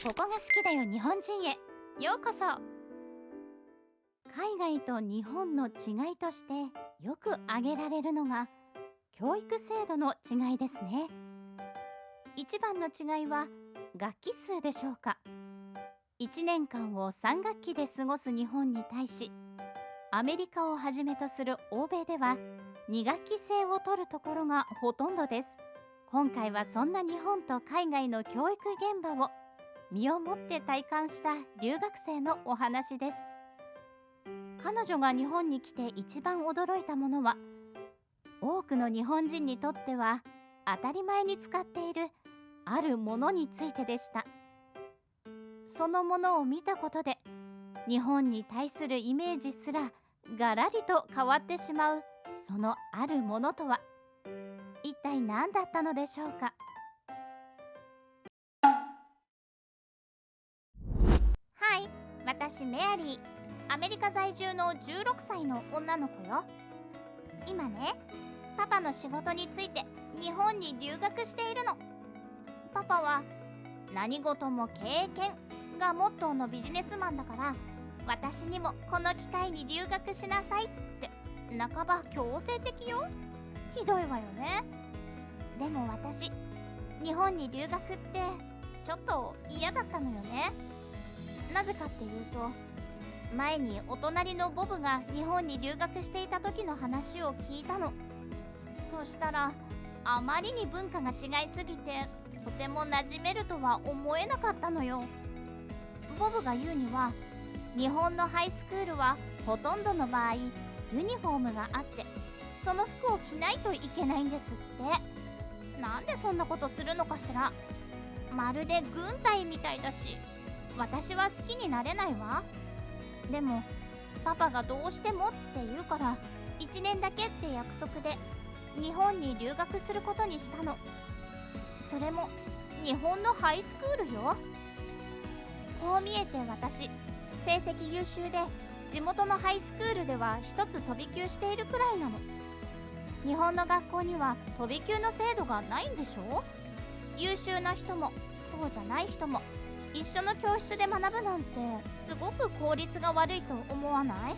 ここが好きだよ日本人へようこそ。海外と日本の違いとしてよく挙げられるのが教育制度の違いですね。一番の違いは学期数でしょうか。1年間を3学期で過ごす日本に対し、アメリカをはじめとする欧米では2学期制を取るところがほとんどです。今回はそんな日本と海外の教育現場を身をもって体感した留学生のお話です。彼女が日本に来て一番驚いたものは、多くの日本人にとっては当たり前に使っているあるものについてでした。そのものを見たことで、日本に対するイメージすらガラリと変わってしまう、そのあるものとは一体何だったのでしょうか。はい、私メアリー、アメリカ在住の16歳の女の子よ。今ね、パパの仕事について日本に留学しているの。パパは何事も経験がモットーのビジネスマンだから、私にもこの機会に留学しなさいって半ば強制的よ。ひどいわよね。でも私、日本に留学ってちょっと嫌だったのよね。なぜかっていうと、前にお隣のボブが日本に留学していた時の話を聞いたの。そしたらあまりに文化が違いすぎてとても馴染めるとは思えなかったのよ。ボブが言うには、日本のハイスクールはほとんどの場合ユニフォームがあって、その服を着ないといけないんですって。なんでそんなことするのかしら。まるで軍隊みたいだし、私は好きになれないわ。でもパパがどうしてもって言うから、1年だけって約束で日本に留学することにしたの。それも日本のハイスクールよ。こう見えて私、成績優秀で地元のハイスクールでは一つ飛び級しているくらいなの。日本の学校には飛び級の制度がないんでしょ。優秀な人もそうじゃない人も一緒の教室で学ぶなんてすごく効率が悪いと思わない？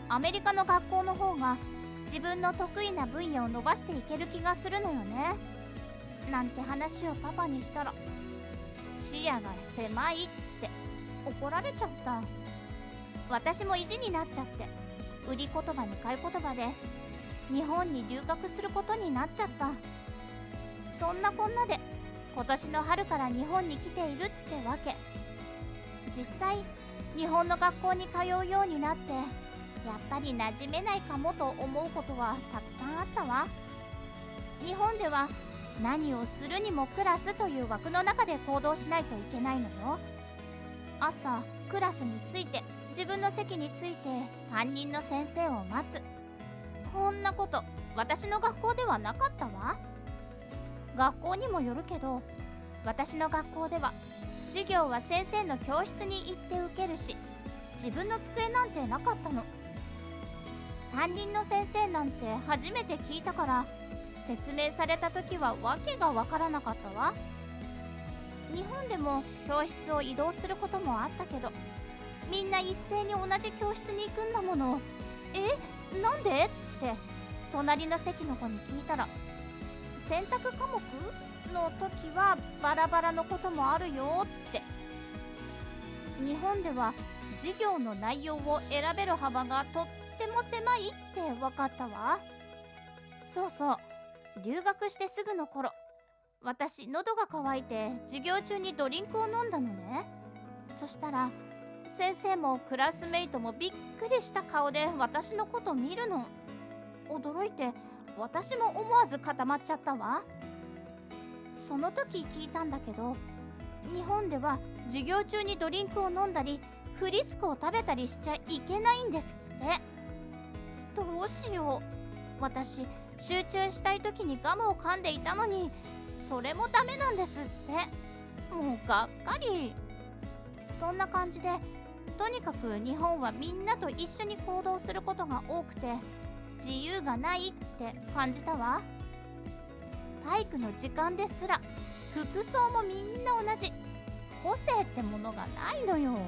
アメリカの学校の方が自分の得意な分野を伸ばしていける気がするのよね。なんて話をパパにしたら、視野が狭いって怒られちゃった。私も意地になっちゃって、売り言葉に買い言葉で日本に留学することになっちゃった。そんなこんなで今年の春から日本に来ているってわけ。実際日本の学校に通うようになって、やっぱり馴染めないかもと思うことはたくさんあったわ。日本では何をするにもクラスという枠の中で行動しないといけないのよ。朝クラスについて自分の席について担任の先生を待つ。こんなこと私の学校ではなかったわ。学校にもよるけど、私の学校では授業は先生の教室に行って受けるし、自分の机なんてなかったの。担任の先生なんて初めて聞いたから、説明された時は訳がわからなかったわ。日本でも教室を移動することもあったけど、みんな一斉に同じ教室に行くんだもの。なんでって隣の席の子に聞いたら、選択科目の時はバラバラのこともあるよって。日本では授業の内容を選べる幅がとっても狭いって分かったわ。そうそう、留学してすぐの頃、私喉が渇いて授業中にドリンクを飲んだのね。そしたら先生もクラスメイトもびっくりした顔で私のこと見るの。驚いて私も思わず固まっちゃったわ。その時聞いたんだけど、日本では授業中にドリンクを飲んだりフリスクを食べたりしちゃいけないんですって。どうしよう、私集中したい時にガムを噛んでいたのに、それもダメなんですって。もうがっかり。そんな感じで、とにかく日本はみんなと一緒に行動することが多くて、自由がないって感じたわ。体育の時間ですら服装もみんな同じ。個性ってものがないのよ。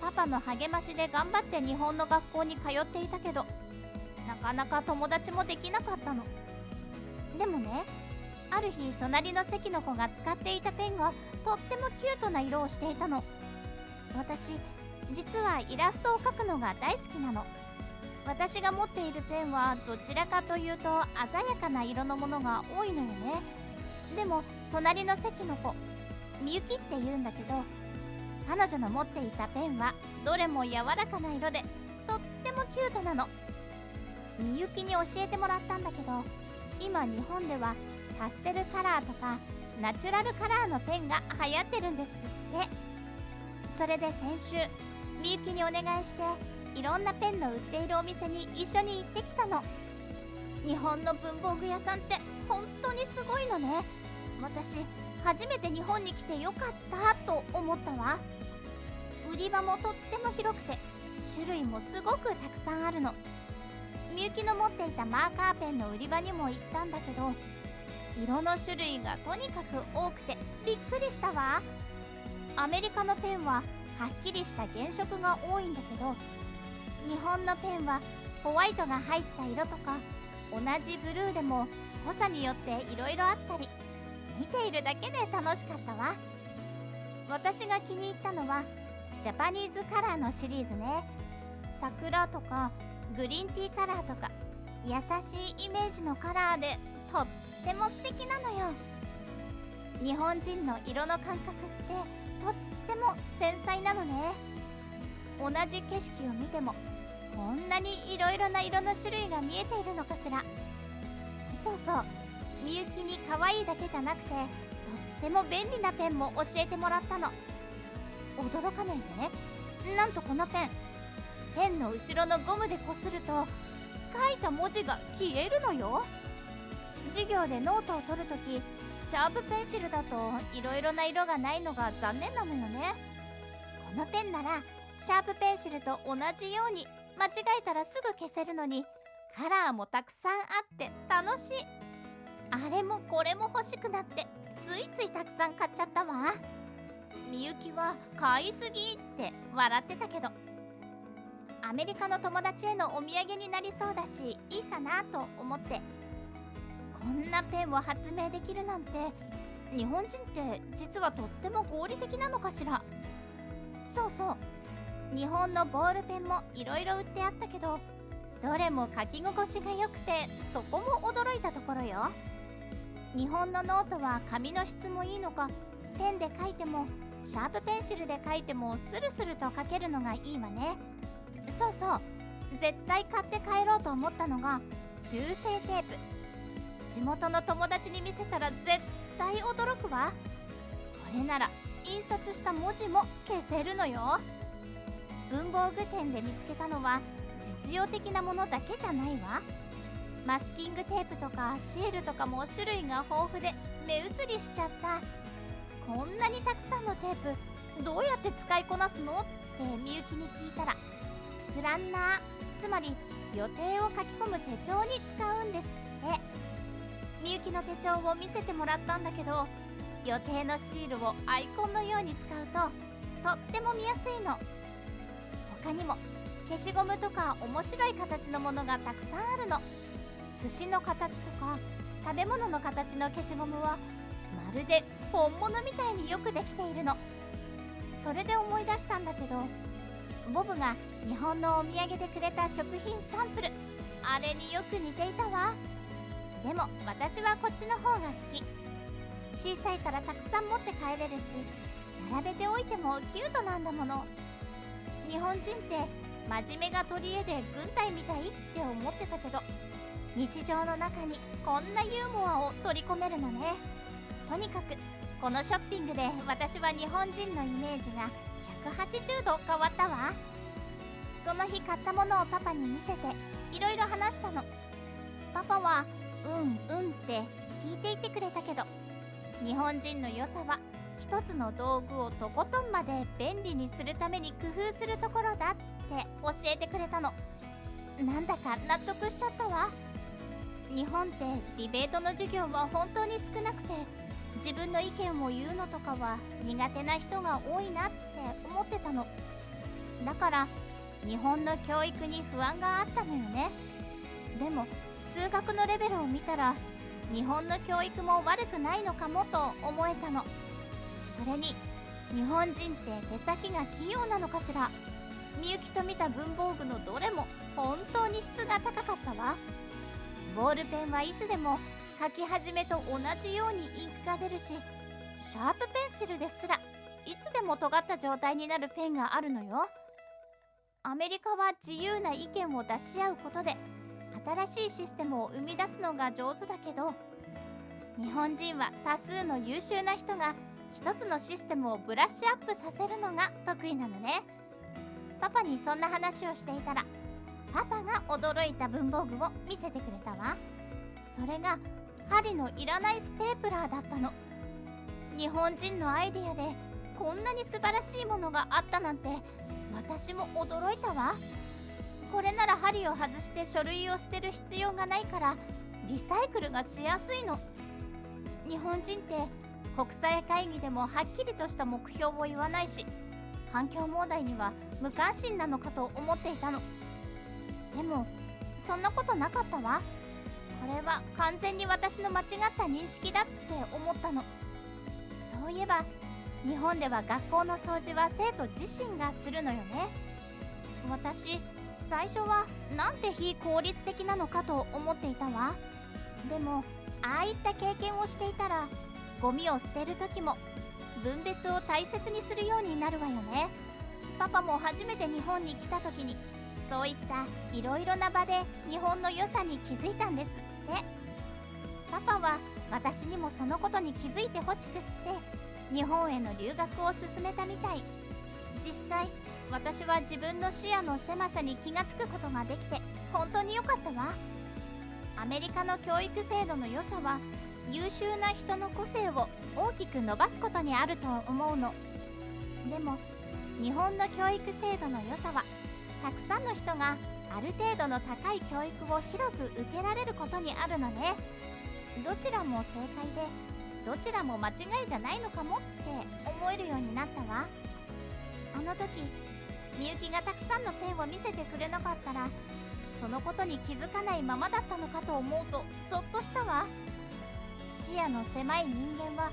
パパの励ましで頑張って日本の学校に通っていたけど、なかなか友達もできなかったの。でもね、ある日隣の席の子が使っていたペンがとってもキュートな色をしていたの。私、実はイラストを描くのが大好きなの。私が持っているペンはどちらかというと鮮やかな色のものが多いのよね。でも隣の席の子、みゆきって言うんだけど、彼女の持っていたペンはどれも柔らかな色でとってもキュートなの。みゆきに教えてもらったんだけど、今日本ではパステルカラーとかナチュラルカラーのペンが流行ってるんですって。それで先週みゆきにお願いしていろんなペンの売っているお店に一緒に行ってきたの。日本の文房具屋さんって本当にすごいのね。私初めて日本に来てよかったと思ったわ。売り場もとっても広くて種類もすごくたくさんあるの。みゆきの持っていたマーカーペンの売り場にも行ったんだけど、色の種類がとにかく多くてびっくりしたわ。アメリカのペンははっきりした原色が多いんだけど、日本のペンはホワイトが入った色とか同じブルーでも濃さによっていろいろあったり、見ているだけで楽しかったわ。私が気に入ったのはジャパニーズカラーのシリーズね。桜とかグリーンティーカラーとか優しいイメージのカラーでとっても素敵なのよ。日本人の色の感覚ってとっても繊細なのね。同じ景色を見てもこんなにいろいろな色の種類が見えているのかしら。そうそう、みゆきに可愛いだけじゃなくてとっても便利なペンも教えてもらったの。驚かないでね。なんとこのペンの後ろのゴムでこすると書いた文字が消えるのよ。授業でノートを取るとき、シャープペンシルだといろいろな色がないのが残念なのよね。このペンならシャープペンシルと同じように間違えたらすぐ消せるのに、カラーもたくさんあって楽しい。あれもこれも欲しくなってついついたくさん買っちゃったわ。みゆきは買いすぎって笑ってたけど、アメリカの友達へのお土産になりそうだしいいかなと思って。こんなペンを発明できるなんて、日本人って実はとっても合理的なのかしら。そうそう、日本のボールペンもいろいろ売ってあったけど、どれも書き心地が良くてそこも驚いたところよ。日本のノートは紙の質もいいのか、ペンで書いてもシャープペンシルで書いてもスルスルと書けるのがいいわね。そうそう、絶対買って帰ろうと思ったのが修正テープ。地元の友達に見せたら絶対驚くわ。これなら印刷した文字も消せるのよ。文房具店で見つけたのは実用的なものだけじゃないわ。マスキングテープとかシールとかも種類が豊富で目移りしちゃった。こんなにたくさんのテープどうやって使いこなすのってみゆきに聞いたら、プランナー、つまり予定を書き込む手帳に使うんですって。みゆきの手帳を見せてもらったんだけど、予定のシールをアイコンのように使うととっても見やすいの。他にも消しゴムとか面白い形のものがたくさんあるの。寿司の形とか食べ物の形の消しゴムはまるで本物みたいによくできているの。それで思い出したんだけど、ボブが日本のお土産でくれた食品サンプル、あれによく似ていたわ。でも私はこっちの方が好き。小さいからたくさん持って帰れるし、並べておいてもキュートなんだもの。日本人って真面目が取り柄で軍隊みたいって思ってたけど、日常の中にこんなユーモアを取り込めるのね。とにかくこのショッピングで私は日本人のイメージが180度変わったわ。その日買ったものをパパに見せていろいろ話したの。パパはうんうんって聞いていてくれたけど、日本人の良さは一つの道具をとことんまで便利にするために工夫するところだって教えてくれたの。なんだか納得しちゃったわ。日本ってディベートの授業は本当に少なくて、自分の意見を言うのとかは苦手な人が多いなって思ってたの。だから日本の教育に不安があったのよね。でも数学のレベルを見たら日本の教育も悪くないのかもと思えたの。それに日本人って手先が器用なのかしら。みゆきと見た文房具のどれも本当に質が高かったわ。ボールペンはいつでも書き始めと同じようにインクが出るし、シャープペンシルですらいつでも尖った状態になるペンがあるのよ。アメリカは自由な意見を出し合うことで新しいシステムを生み出すのが上手だけど、日本人は多数の優秀な人が一つのシステムをブラッシュアップさせるのが得意なのね。パパにそんな話をしていたら、パパが驚いた文房具を見せてくれたわ。それが針のいらないステープラーだったの。日本人のアイデアでこんなに素晴らしいものがあったなんて私も驚いたわ。これなら針を外して書類を捨てる必要がないからリサイクルがしやすいの。日本人って国際会議でもはっきりとした目標を言わないし、環境問題には無関心なのかと思っていたの。でもそんなことなかったわ。これは完全に私の間違った認識だって思ったの。そういえば日本では学校の掃除は生徒自身がするのよね。私最初はなんて非効率的なのかと思っていたわ。でもああいった経験をしていたら、ゴミを捨てる時も分別を大切にするようになるわよね。パパも初めて日本に来た時にそういったいろいろな場で日本の良さに気づいたんですって。パパは私にもそのことに気づいてほしくって日本への留学を勧めたみたい。実際私は自分の視野の狭さに気がつくことができて本当に良かったわ。アメリカの教育制度の良さは優秀な人の個性を大きく伸ばすことにあると思うの。でも日本の教育制度の良さはたくさんの人がある程度の高い教育を広く受けられることにあるのね。どちらも正解でどちらも間違いじゃないのかもって思えるようになったわ。あの時みゆきがたくさんのペンを見せてくれなかったらそのことに気づかないままだったのかと思うとゾッとしたわ。視野の狭い人間は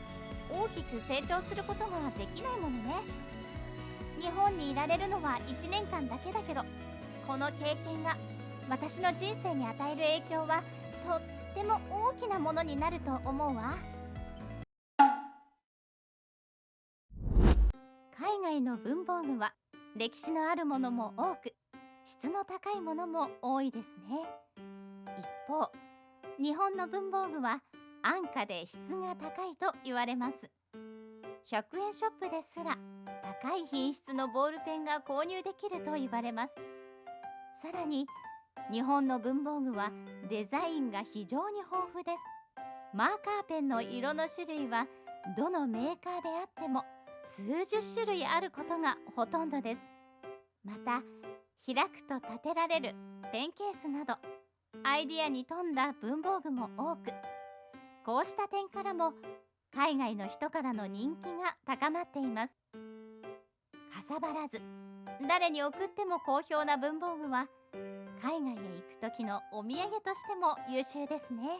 大きく成長することができないものね。日本にいられるのは1年間だけだけど、この経験が私の人生に与える影響はとっても大きなものになると思うわ。海外の文房具は歴史のあるものも多く質の高いものも多いですね。一方日本の文房具は安価で質が高いと言われます。100円ショップですら高い品質のボールペンが購入できると言われます。さらに日本の文房具はデザインが非常に豊富です。マーカーペンの色の種類はどのメーカーであっても数十種類あることがほとんどです。また開くと立てられるペンケースなどアイディアに富んだ文房具も多く、こうした点からも海外の人からの人気が高まっています。かさばらず誰に送っても好評な文房具は海外へ行く時のお土産としても優秀ですね。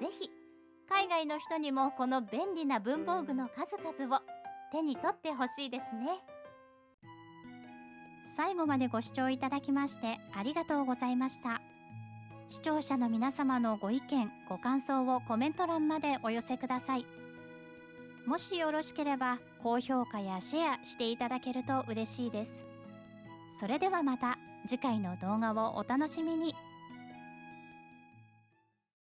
ぜひ海外の人にもこの便利な文房具の数々を手に取ってほしいですね。最後までご視聴いただきましてありがとうございました。視聴者の皆様のご意見ご感想をコメント欄までお寄せください。もしよろしければ高評価やシェアしていただけると嬉しいです。それではまた次回の動画をお楽しみに。